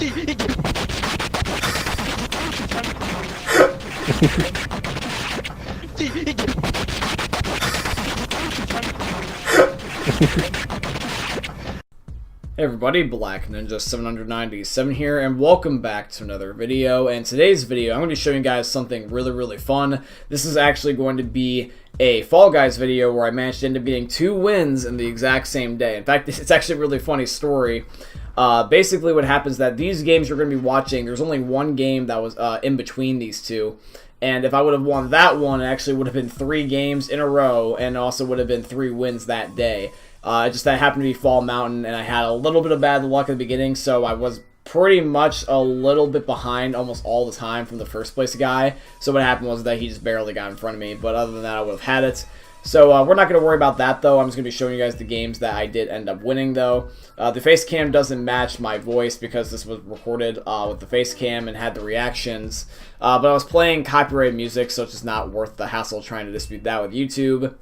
Hey everybody, Black Ninja 797 here, and welcome back to another video. And today's video, I'm going to be showing you guys something really fun. This is actually going to be a Fall Guys video where I managed to end up getting 2 wins in the exact same day. In fact, it's actually a really funny story. Basically what happens is that these games you're going to be watching, there's only one game that was in between these two. And if I would have won that one, it actually would have been 3 games in a row, and also would have been 3 wins that day. Just that happened to be Fall Mountain, and I had a little bit of bad luck at the beginning, so I was pretty much a little bit behind almost all the time from the first place guy. So what happened was that he just barely got in front of me, but other than that, I would have had it. So we're not going to worry about that, though. I'm just going to be showing you guys the games that I did end up winning, though. The face cam doesn't match my voice because this was recorded with the face cam and had the reactions. But I was playing copyrighted music, so it's just not worth the hassle trying to dispute that with YouTube.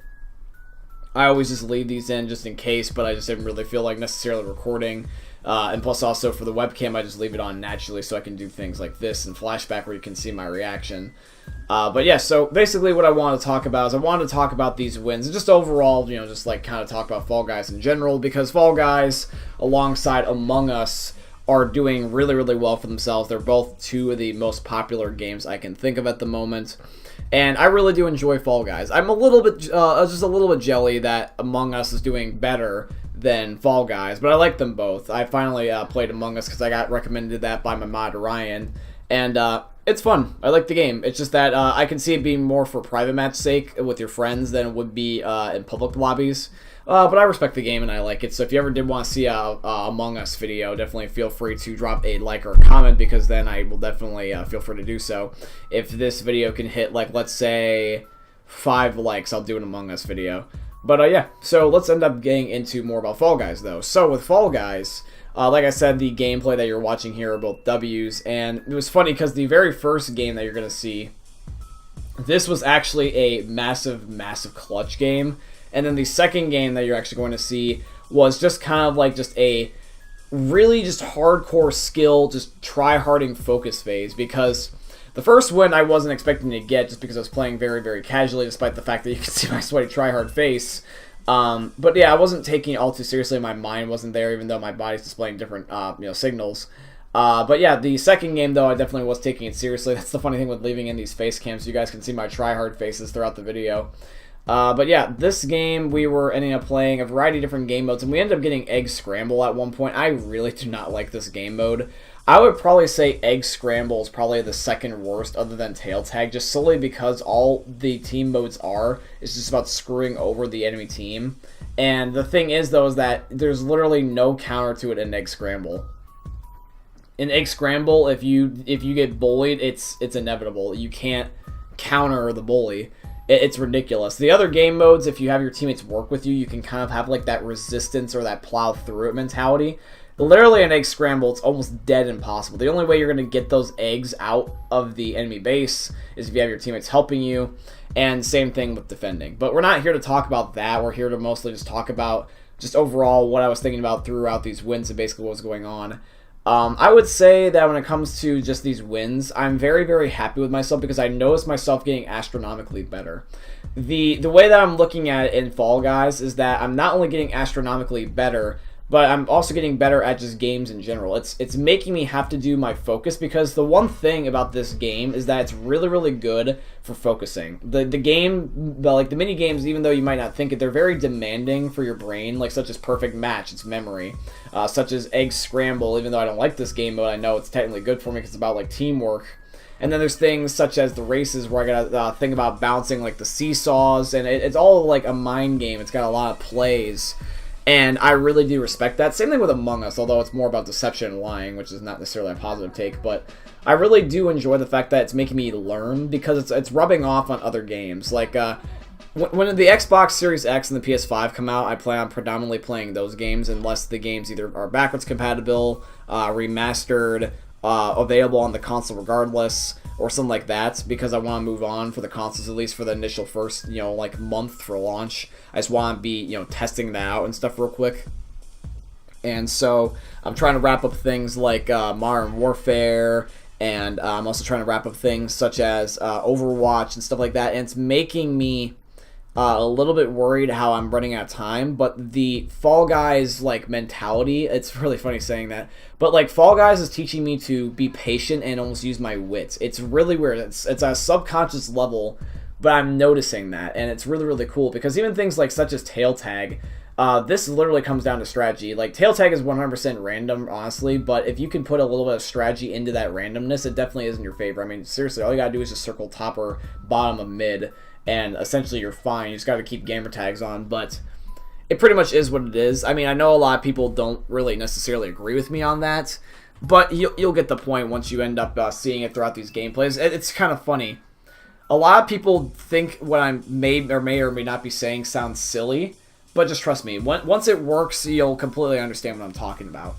I always just leave these in just in case, but I just didn't really feel like necessarily recording. And plus also for the webcam, I just leave it on naturally so I can do things like this and flashback where you can see my reaction. But yeah, so basically what I want to talk about is I wanted to talk about these wins and just overall, you know, just like kind of talk about Fall Guys in general, because Fall Guys alongside Among Us are doing really well for themselves. They're both 2 of the most popular games I can think of at the moment. And I really do enjoy Fall Guys. I'm a little bit, just a little bit jelly that Among Us is doing better than Fall Guys, but I like them both. I finally played Among Us because I got recommended that by my mod Ryan, and it's fun. I like the game. It's just that I can see it being more for private match sake with your friends than it would be in public lobbies. But I respect the game and I like it, so if you ever did want to see a Among Us video, definitely feel free to drop a like or a comment, because then I will definitely feel free to do so. If this video can hit, like, let's say 5 likes, I'll do an Among Us video. But yeah, so let's end up getting into more about Fall Guys, though. So with Fall Guys, like I said, the gameplay that you're watching here are both W's, and it was funny because the very first game that you're going to see, this was actually a massive clutch game. And then the second game that you're actually going to see was just kind of like just a really just hardcore skill, just try-harding focus phase. Because the first win I wasn't expecting to get just because I was playing very casually, despite the fact that you can see my sweaty try-hard face. But yeah, I wasn't taking it all too seriously. My mind wasn't there, even though my body's displaying different signals. But yeah, the second game, though, I definitely was taking it seriously. That's the funny thing with leaving in these face cams. You guys can see my try-hard faces throughout the video. But yeah, this game we were ending up playing a variety of different game modes, and we ended up getting Egg Scramble at one point. I really do not like this game mode. I would probably say Egg Scramble is probably the second worst other than Tail Tag, just solely because all the team modes is just about screwing over the enemy team. And the thing is, though, is that there's literally no counter to it in Egg Scramble. In Egg Scramble, if you get bullied, it's inevitable. You can't counter the bully. It's ridiculous. The other game modes, if you have your teammates work with you, you can kind of have like that resistance or that plow through it mentality. Literally in Egg Scramble, it's almost dead impossible. The only way you're going to get those eggs out of the enemy base is if you have your teammates helping you, and same thing with defending. But we're not here to talk about that. We're here to mostly just talk about just overall what I was thinking about throughout these wins and basically what was going on. I would say that when it comes to just these wins, I'm very happy with myself because I noticed myself getting astronomically better. The way that I'm looking at it in Fall Guys is that I'm not only getting astronomically better, but I'm also getting better at just games in general. It's making me have to do my focus, because the one thing about this game is that it's really good for focusing. The mini games, even though you might not think it, they're very demanding for your brain, like such as Perfect Match, it's memory, such as Egg Scramble. Even though I don't like this game mode, I know it's technically good for me because it's about like teamwork. And then there's things such as the races where I gotta think about bouncing like the seesaws, and it's all like a mind game. It's got a lot of plays. And I really do respect that. Same thing with Among Us, although it's more about deception and lying, which is not necessarily a positive take. But I really do enjoy the fact that it's making me learn, because it's rubbing off on other games. Like, when the Xbox Series X and the PS5 come out, I plan on predominantly playing those games, unless the games either are backwards compatible, remastered, available on the console regardless, or something like that, because I want to move on for the consoles, at least for the initial first, like month for launch. I just want to be, testing that out and stuff real quick. And so I'm trying to wrap up things like Modern Warfare, and I'm also trying to wrap up things such as Overwatch and stuff like that. And it's making me a little bit worried how I'm running out of time. But the Fall Guys like mentality, it's really funny saying that, but like Fall Guys is teaching me to be patient and almost use my wits. It's really weird. It's a subconscious level, but I'm noticing that, and it's really, really cool, because even things like such as tail tag, this literally comes down to strategy. Like, tail tag is 100% random, honestly, but if you can put a little bit of strategy into that randomness, it definitely is in your favor. I mean, seriously, all you gotta do is just circle top or bottom of mid, and essentially you're fine. You just gotta keep gamer tags on, but it pretty much is what it is. I mean, I know a lot of people don't really necessarily agree with me on that, but you'll get the point once you end up seeing it throughout these gameplays. It's kind of funny. A lot of people think what I may or may not be saying sounds silly, but just trust me, once it works, you'll completely understand what I'm talking about.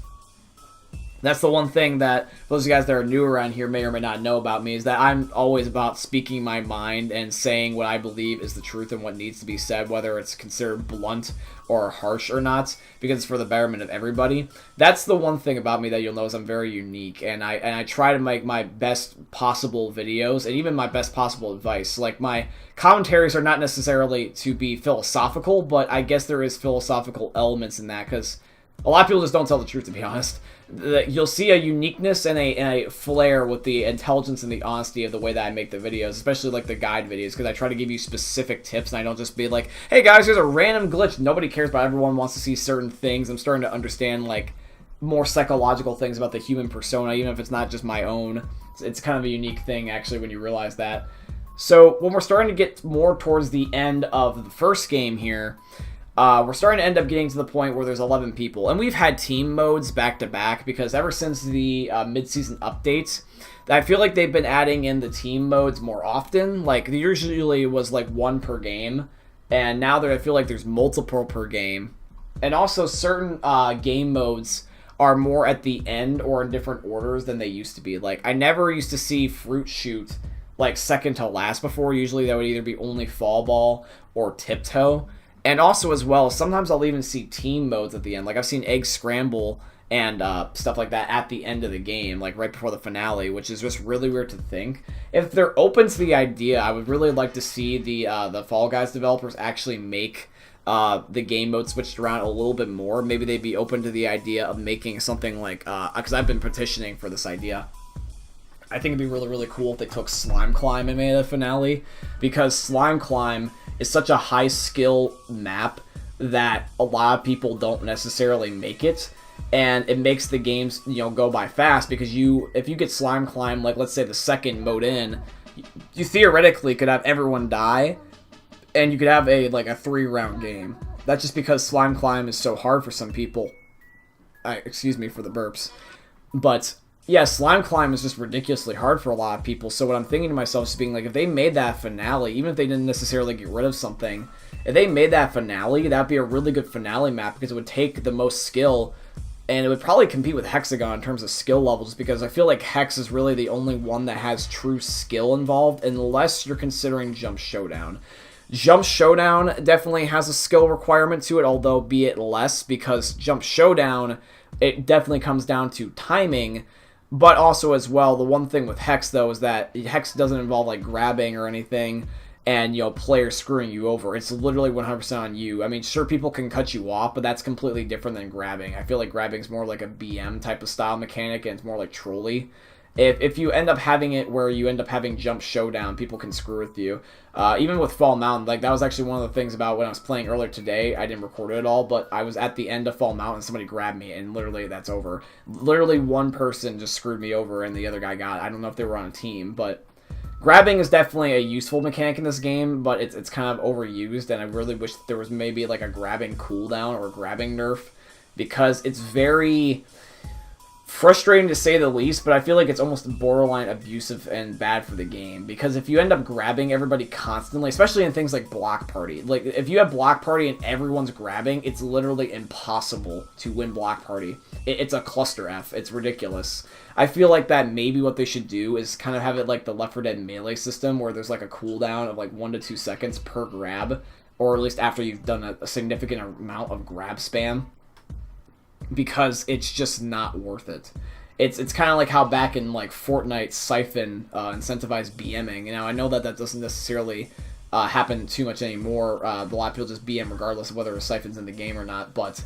That's the one thing that those of you guys that are new around here may or may not know about me, is that I'm always about speaking my mind and saying what I believe is the truth and what needs to be said, whether it's considered blunt or harsh or not, because it's for the betterment of everybody. That's the one thing about me that you'll notice I'm very unique, and I try to make my best possible videos and even my best possible advice. Like, my commentaries are not necessarily to be philosophical, but I guess there is philosophical elements in that, because a lot of people just don't tell the truth, to be honest. You'll see a uniqueness and a flair with the intelligence and the honesty of the way that I make the videos, especially like the guide videos, because I try to give you specific tips, and I don't just be like, hey guys, here's a random glitch. Nobody cares, but everyone wants to see certain things. I'm starting to understand like more psychological things about the human persona, even if it's not just my own. It's kind of a unique thing, actually, when you realize that. So when we're starting to get more towards the end of the first game here, we're starting to end up getting to the point where there's 11 people. And we've had team modes back to back, because ever since the mid-season updates, I feel like they've been adding in the team modes more often. Like, there usually was like one per game, and now I feel like there's multiple per game. And also certain game modes are more at the end or in different orders than they used to be. Like, I never used to see Fruit Shoot like second to last before. Usually that would either be only Fall Ball or Tiptoe. And also, as well, sometimes I'll even see team modes at the end. Like, I've seen Egg Scramble and stuff like that at the end of the game, like right before the finale, which is just really weird to think. If they're open to the idea, I would really like to see the Fall Guys developers actually make the game mode switched around a little bit more. Maybe they'd be open to the idea of making something like, because I've been petitioning for this idea. I think it'd be really, really cool if they took Slime Climb and made a finale, because Slime Climb is such a high skill map that a lot of people don't necessarily make it, and it makes the games, you know, go by fast, because if you get Slime Climb, like let's say the second mode in, you theoretically could have everyone die, and you could have a 3-round game. That's just because Slime Climb is so hard for some people. Excuse me for the burps, but yeah, Slime Climb is just ridiculously hard for a lot of people. So what I'm thinking to myself is being like, if they made that finale, even if they didn't necessarily get rid of something, if they made that finale, that'd be a really good finale map, because it would take the most skill, and it would probably compete with Hex-A-Gon in terms of skill levels, because I feel like Hex is really the only one that has true skill involved, unless you're considering Jump Showdown. Jump Showdown definitely has a skill requirement to it, although be it less, because Jump Showdown, it definitely comes down to timing. But also, as well, the one thing with Hex, though, is that Hex doesn't involve, like, grabbing or anything and, you know, players screwing you over. It's literally 100% on you. I mean, sure, people can cut you off, but that's completely different than grabbing. I feel like grabbing is more like a BM type of style mechanic, and it's more like trolly. If you end up having it where you end up having Jump Showdown, people can screw with you. Even with Fall Mountain, like, that was actually one of the things about when I was playing earlier today. I didn't record it at all, but I was at the end of Fall Mountain, somebody grabbed me, and literally that's over. Literally one person just screwed me over, and the other guy got it. I don't know if they were on a team, but grabbing is definitely a useful mechanic in this game, but it's kind of overused, and I really wish there was maybe like a grabbing cooldown or a grabbing nerf, because it's very frustrating to say the least, but I feel like it's almost borderline abusive and bad for the game, because if you end up grabbing everybody constantly, especially in things like Block Party, like if you have Block Party and everyone's grabbing, it's literally impossible to win Block Party. It's a cluster F. It's ridiculous. I feel like that maybe what they should do is kind of have it like the Left 4 Dead melee system, where there's like a cooldown of like 1 to 2 seconds per grab, or at least after you've done a significant amount of grab spam. because it's just not worth it. It's kind of like how back in like Fortnite Siphon incentivized BMing. Now I know that doesn't necessarily happen too much anymore. A lot of people just BM regardless of whether a Siphon's in the game or not, but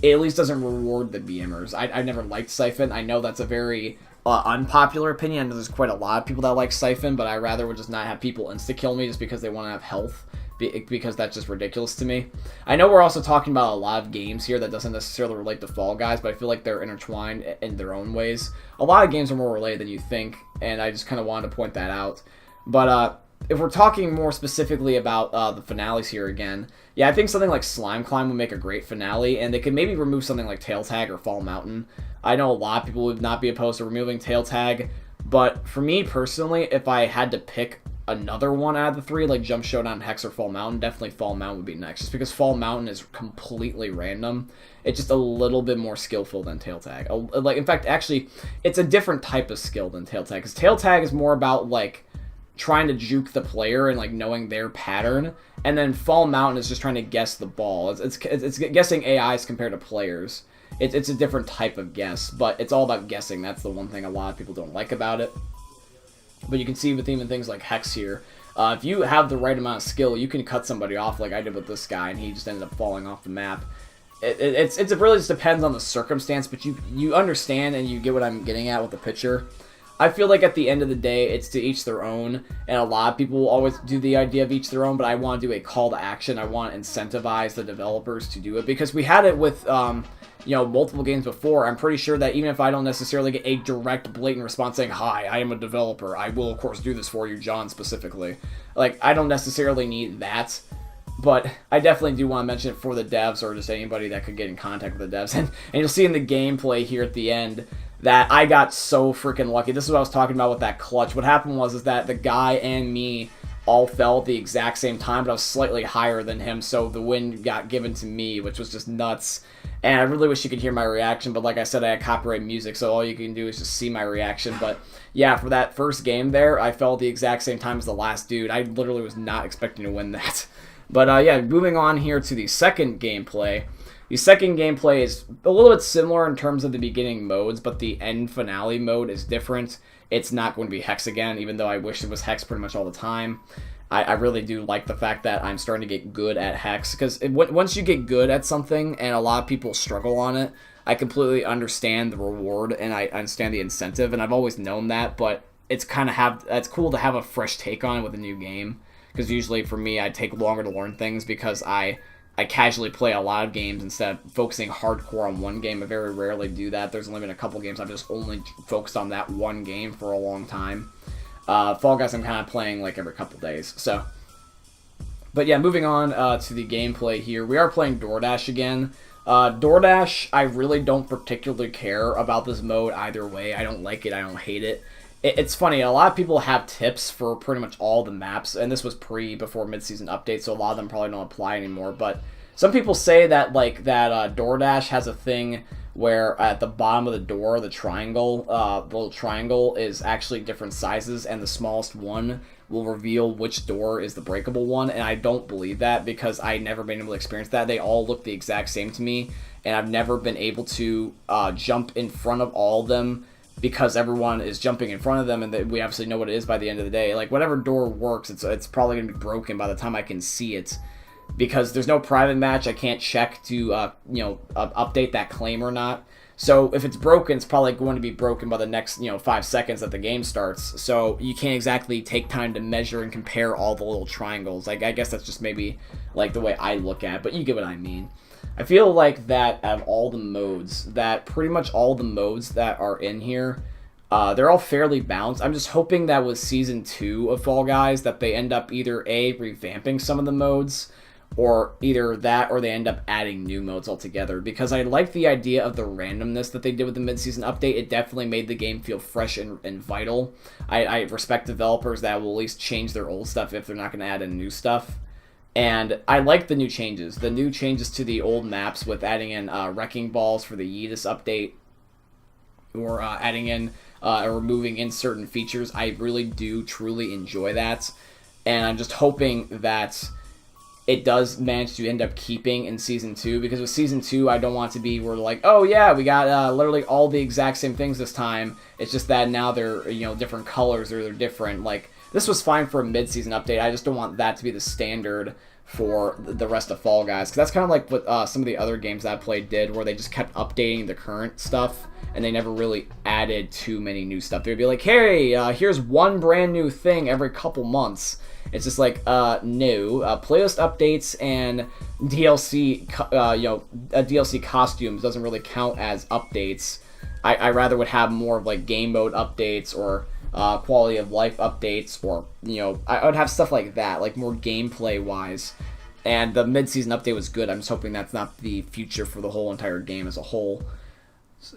it at least doesn't reward the BMers. I never liked Siphon. I know that's a very unpopular opinion. I know there's quite a lot of people that like Siphon, but I rather would just not have people insta-kill me just because they want to have health, because that's just ridiculous to me. I know we're also talking about a lot of games here that doesn't necessarily relate to Fall Guys, but I feel like they're intertwined in their own ways. A lot of games are more related than you think, and I just kind of wanted to point that out. But if we're talking more specifically about the finales here again, yeah, I think something like Slime Climb would make a great finale, and they could maybe remove something like Tail Tag or Fall Mountain. I know a lot of people would not be opposed to removing Tail Tag, but for me personally, if I had to pick another one out of the three, like Jump Showdown, Hex, or Fall Mountain, definitely Fall Mountain would be next, just because Fall Mountain is completely random. It's just a little bit more skillful than Tail Tag. Like, in fact, actually, it's a different type of skill than Tail Tag, because Tail Tag is more about, like, trying to juke the player and, like, knowing their pattern, and then Fall Mountain is just trying to guess the ball. It's guessing AIs compared to players. It's a different type of guess, but it's all about guessing. That's the one thing a lot of people don't like about it. But you can see with even things like Hex here, if you have the right amount of skill, you can cut somebody off like I did with this guy, and he just ended up falling off the map. It really just depends on the circumstance, but you understand and you get what I'm getting at with the picture. I feel like at the end of the day, it's to each their own, and a lot of people will always do the idea of each their own, but I want to do a call to action. I want to incentivize the developers to do it, because we had it with multiple games before. I'm pretty sure that even if I don't necessarily get a direct, blatant response saying, "Hi, I am a developer. I will, of course, do this for you, John," specifically. Like, I don't necessarily need that, but I definitely do want to mention it for the devs, or just anybody that could get in contact with the devs. And you'll see in the gameplay here at the end that I got so freaking lucky. This is what I was talking about with that clutch. What happened was that the guy and me all fell at the exact same time, but I was slightly higher than him, so the win got given to me, which was just nuts. And I really wish you could hear my reaction, but like I said, I had copyright music, so all you can do is just see my reaction. But yeah, for that first game there, I fell at the exact same time as the last dude. I literally was not expecting to win that. But yeah, moving on here to the second gameplay. The second gameplay is a little bit similar in terms of the beginning modes, but the end finale mode is different. It's not going to be Hex again, even though I wish it was Hex pretty much all the time. I really do like the fact that I'm starting to get good at Hex, because once you get good at something, and a lot of people struggle on it, I completely understand the reward, and I understand the incentive, and I've always known that, but it's cool to have a fresh take on it with a new game, because usually for me, I take longer to learn things, because I casually play a lot of games instead of focusing hardcore on one game. I very rarely do that. There's only been a couple games I've just only focused on that one game for a long time. Fall Guys I'm kind of playing like every couple days. So, but yeah, moving on to the gameplay here. We are playing DoorDash again. DoorDash, I really don't particularly care about this mode either way. I don't like it. I don't hate it. It's funny, a lot of people have tips for pretty much all the maps, and this was before mid-season update, so a lot of them probably don't apply anymore, but some people say that DoorDash has a thing where at the bottom of the door, the little triangle is actually different sizes, and the smallest one will reveal which door is the breakable one, and I don't believe that, because I've never been able to experience that. They all look the exact same to me, and I've never been able to jump in front of all of them, because everyone is jumping in front of them, and we obviously know what it is by the end of the day. Like, whatever door works, it's probably going to be broken by the time I can see it, because there's no private match. I can't check to update that claim or not. So if it's broken, it's probably going to be broken by the next 5 seconds that the game starts. So you can't exactly take time to measure and compare all the little triangles. Like, I guess that's just maybe like the way I look at it, but you get what I mean. I feel like that out of all the modes, that pretty much all the modes that are in here, they're all fairly balanced. I'm just hoping that with Season 2 of Fall Guys, that they end up either A, revamping some of the modes, or either that, or they end up adding new modes altogether, because I like the idea of the randomness that they did with the mid-season update. It definitely made the game feel fresh and vital. I respect developers that will at least change their old stuff if they're not going to add in new stuff. And I like the new changes. The new changes to the old maps with adding in wrecking balls for the Yeetus update, or adding in or removing in certain features. I really do truly enjoy that. And I'm just hoping that it does manage to end up keeping in Season 2, because with Season 2, I don't want to be where like, oh yeah, we got literally all the exact same things this time. It's just that now they're, different colors, or they're different. Like, this was fine for a mid-season update. I just don't want that to be the standard for the rest of Fall Guys, because that's kind of like what some of the other games that I played did, where they just kept updating the current stuff, and they never really added too many new stuff. They'd be like, hey, here's one brand new thing every couple months. It's just like, no. Playlist updates and DLC, DLC costumes doesn't really count as updates. I rather would have more of like game mode updates, or quality of life updates, or, I would have stuff like that, like more gameplay wise. And the mid-season update was good. I'm just hoping that's not the future for the whole entire game as a whole.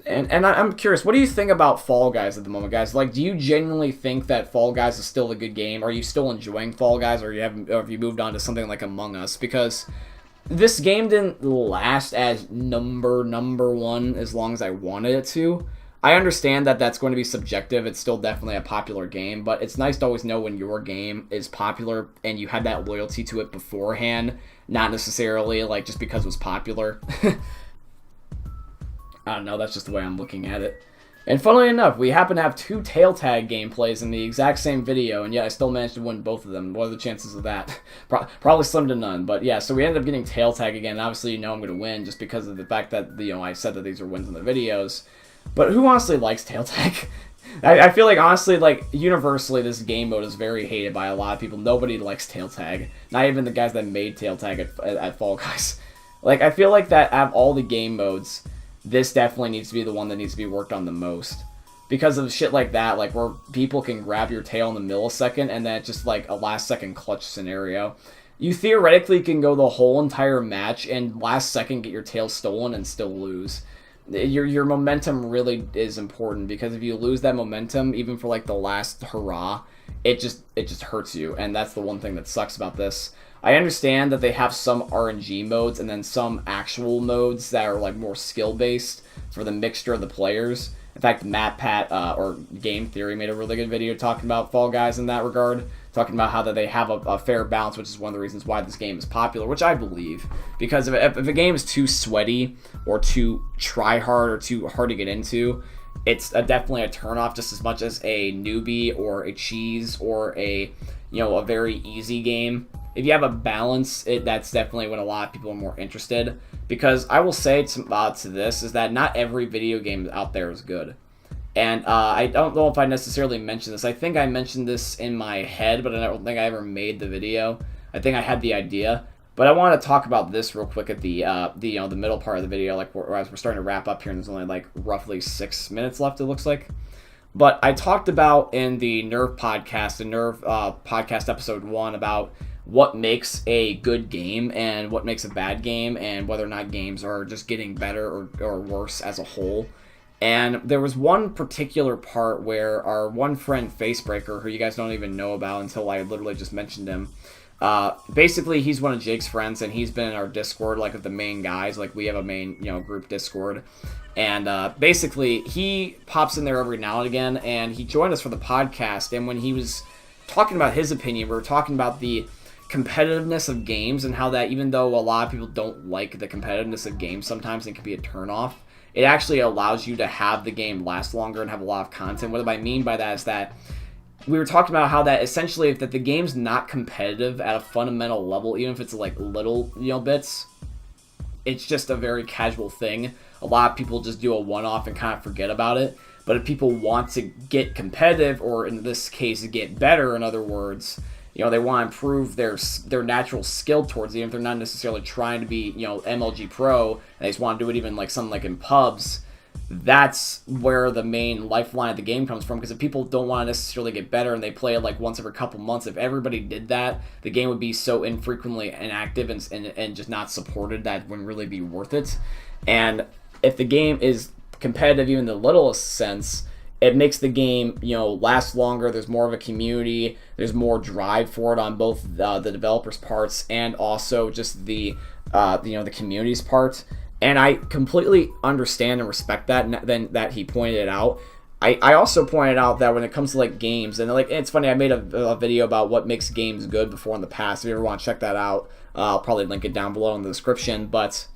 And I'm curious, what do you think about Fall Guys at the moment, guys? Like, do you genuinely think that Fall Guys is still a good game? Are you still enjoying Fall Guys, or have you moved on to something like Among Us? Because this game didn't last as number one as long as I wanted it to. I understand that that's going to be subjective. It's still definitely a popular game, but it's nice to always know when your game is popular and you had that loyalty to it beforehand, not necessarily like just because it was popular. I don't know, that's just the way I'm looking at it. And funnily enough, we happen to have 2 tail tag gameplays in the exact same video, and yet I still managed to win both of them. What are the chances of that? Probably slim to none, but yeah, so we ended up getting tail tag again, and obviously I'm going to win just because of the fact that, I said that these are wins in the videos. But who honestly likes tail tag? I feel like, honestly, like, universally, this game mode is very hated by a lot of people. Nobody likes tail tag. Not even the guys that made tail tag at Fall Guys. Like, I feel like that out of all the game modes, this definitely needs to be the one that needs to be worked on the most. Because of shit like that, like where people can grab your tail in the millisecond, and then it's just like a last second clutch scenario. You theoretically can go the whole entire match and last second get your tail stolen and still lose. Your momentum really is important, because if you lose that momentum, even for like the last hurrah, it just hurts you, and that's the one thing that sucks about this. I understand that they have some RNG modes and then some actual modes that are like more skill-based for the mixture of the players. In fact, MatPat or Game Theory made a really good video talking about Fall Guys in that regard, talking about how that they have a fair balance, which is one of the reasons why this game is popular, which I believe. Because if a game is too sweaty or too try-hard or too hard to get into, it's definitely a turnoff just as much as a newbie or a cheese or a very easy game. If you have a balance, that's definitely when a lot of people are more interested. Because I will say to this is that not every video game out there is good. And I don't know if I necessarily mentioned this. I think I mentioned this in my head, but I don't think I ever made the video. I think I had the idea. But I want to talk about this real quick at the middle part of the video, like as we're starting to wrap up here, and there's only like roughly 6 minutes left, it looks like. But I talked about in the Nerve podcast, podcast episode 1, about what makes a good game and what makes a bad game, and whether or not games are just getting better or worse as a whole. And there was one particular part where our one friend Facebreaker, who you guys don't even know about until I literally just mentioned him, basically he's one of Jake's friends, and he's been in our Discord, like of the main guys, like we have a main group Discord. And basically he pops in there every now and again, and he joined us for the podcast. And when he was talking about his opinion, we were talking about the competitiveness of games, and how that even though a lot of people don't like the competitiveness of games, sometimes it can be a turnoff. It actually allows you to have the game last longer and have a lot of content. What I mean by that is that we were talking about how that essentially if the game's not competitive at a fundamental level, even if it's like little bits, it's just a very casual thing. A lot of people just do a one-off and kind of forget about it. But if people want to get competitive, or in this case get better, in other words, they want to improve their natural skill towards it, even if they're not necessarily trying to be, MLG Pro, and they just want to do it even like something like in pubs, that's where the main lifeline of the game comes from. Because if people don't want to necessarily get better and they play it like once every couple months, if everybody did that, the game would be so infrequently inactive and just not supported that it wouldn't really be worth it. And if the game is competitive even in the littlest sense, it makes the game, last longer. There's more of a community. There's more drive for it on both the developers' parts and also just the community's part. And I completely understand and respect that. And then that he pointed it out. I also pointed out that when it comes to like games, and like it's funny, I made a video about what makes games good before in the past. If you ever want to check that out, I'll probably link it down below in the description. But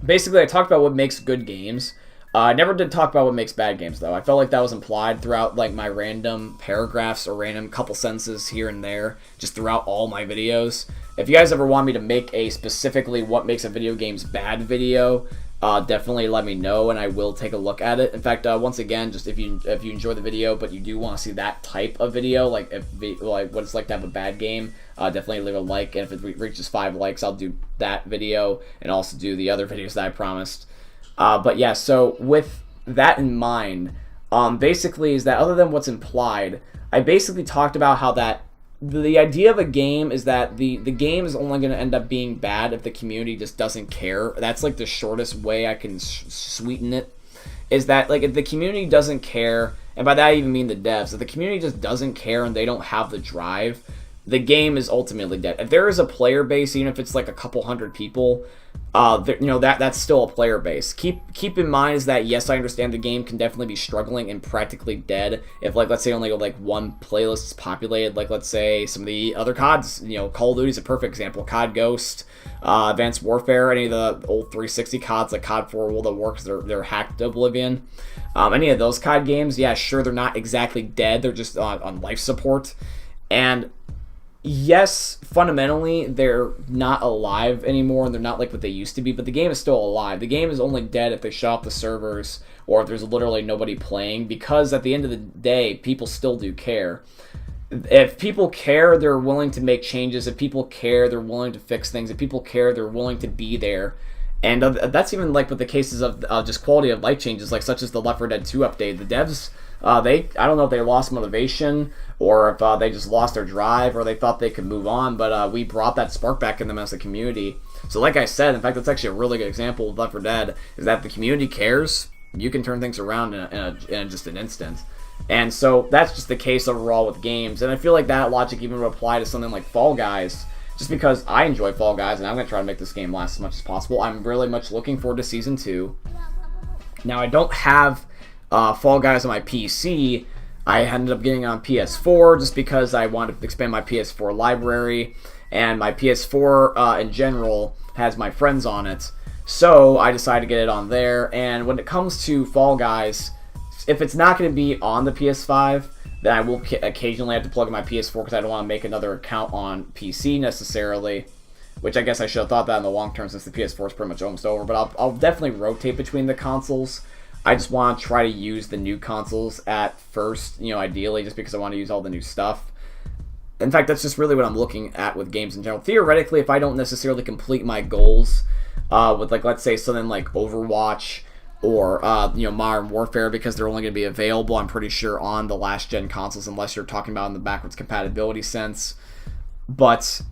basically, I talked about what makes good games. I never did talk about what makes bad games, though. I felt like that was implied throughout like my random paragraphs or random couple sentences here and there, just throughout all my videos. If you guys ever want me to make a specifically what makes a video game's bad video, definitely let me know, and I will take a look at it. In fact, once again, just if you enjoy the video but you do want to see that type of video, like like what it's like to have a bad game, definitely leave a like. And if it reaches 5 likes, I'll do that video and also do the other videos that I promised. But yeah, so with that in mind, basically is that other than what's implied, I basically talked about how that the idea of a game is that the game is only going to end up being bad if the community just doesn't care. That's like the shortest way I can sweeten it, is that like if the community doesn't care, and by that I even mean the devs, if the community just doesn't care and they don't have the drive, the game is ultimately dead. If there is a player base, even if it's like a couple hundred people, that's still a player base. Keep in mind is that yes, I understand the game can definitely be struggling and practically dead if, like, let's say only like one playlist is populated. Like, let's say some of the other CODs, Call of Duty is a perfect example. COD Ghost, Advanced Warfare, any of the old 360 CODs like COD 4, World at War, because they're hacked to oblivion. Any of those COD games, yeah, sure, they're not exactly dead. They're just on life support. And yes, fundamentally, they're not alive anymore, and they're not like what they used to be, but the game is still alive. The game is only dead if they shut off the servers, or if there's literally nobody playing, because at the end of the day, people still do care. If people care, they're willing to make changes. If people care, they're willing to fix things. If people care, they're willing to be there. And that's even like with the cases of just quality of life changes, like such as the Left 4 Dead 2 update. The devs, I don't know if they lost motivation or if they just lost their drive or they thought they could move on, but we brought that spark back in them as a community. So like I said, in fact, that's actually a really good example of Left 4 Dead, is that the community cares, you can turn things around in just an instant. And so that's just the case overall with games. And I feel like that logic even would apply to something like Fall Guys, just because I enjoy Fall Guys and I'm going to try to make this game last as much as possible. I'm really much looking forward to Season 2. Now, I don't have Fall Guys on my PC. I ended up getting it on PS4 just because I wanted to expand my PS4 library, and my PS4 in general has my friends on it, so I decided to get it on there. And when it comes to Fall Guys, if it's not going to be on the PS5, then I will occasionally have to plug in my PS4 because I don't want to make another account on PC necessarily, which I guess I should have thought that in the long term since the PS4 is pretty much almost over. But I'll definitely rotate between the consoles. I just want to try to use the new consoles at first, ideally, just because I want to use all the new stuff. In fact, that's just really what I'm looking at with games in general. Theoretically, if I don't necessarily complete my goals with, like, let's say something like Overwatch or Modern Warfare, because they're only going to be available, I'm pretty sure, on the last gen consoles, unless you're talking about in the backwards compatibility sense. But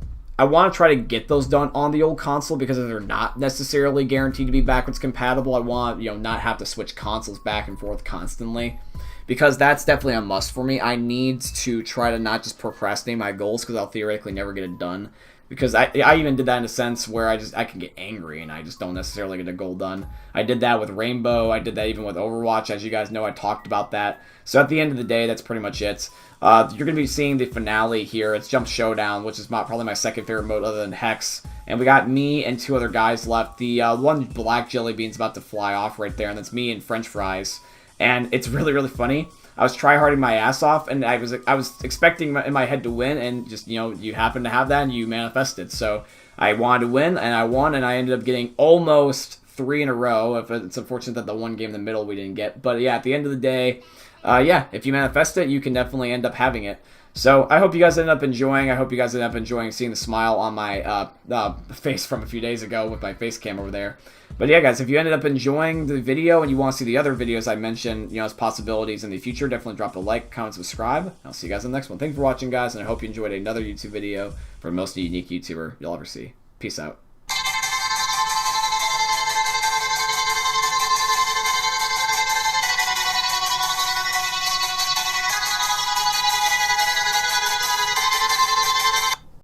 I want to try to get those done on the old console, because if they're not necessarily guaranteed to be backwards compatible, I want not have to switch consoles back and forth constantly, because that's definitely a must for me. I need to try to not just procrastinate my goals, because I'll theoretically never get it done. Because I even did that in a sense where I can get angry and I just don't necessarily get a goal done. I did that with Rainbow. I did that even with Overwatch. As you guys know, I talked about that. So at the end of the day, that's pretty much it. You're going to be seeing the finale here. It's Jump Showdown, which is probably my second favorite mode other than Hex. And we got me and 2 other guys left. The one black jelly bean's about to fly off right there, and that's me and French fries. And it's really, really funny. I was tryharding my ass off, and I was expecting in my head to win, and just, you happen to have that, and you manifested. So I wanted to win, and I won, and I ended up getting almost 3 in a row. It's unfortunate that the one game in the middle we didn't get. But yeah, at the end of the day, if you manifest it, you can definitely end up having it. So I hope you guys end up enjoying. I hope you guys end up enjoying seeing the smile on my face from a few days ago with my face cam over there. But yeah, guys, if you ended up enjoying the video and you want to see the other videos I mentioned, as possibilities in the future, definitely drop a like, comment, subscribe. I'll see you guys in the next one. Thanks for watching, guys, and I hope you enjoyed another YouTube video from the most unique YouTuber you'll ever see. Peace out.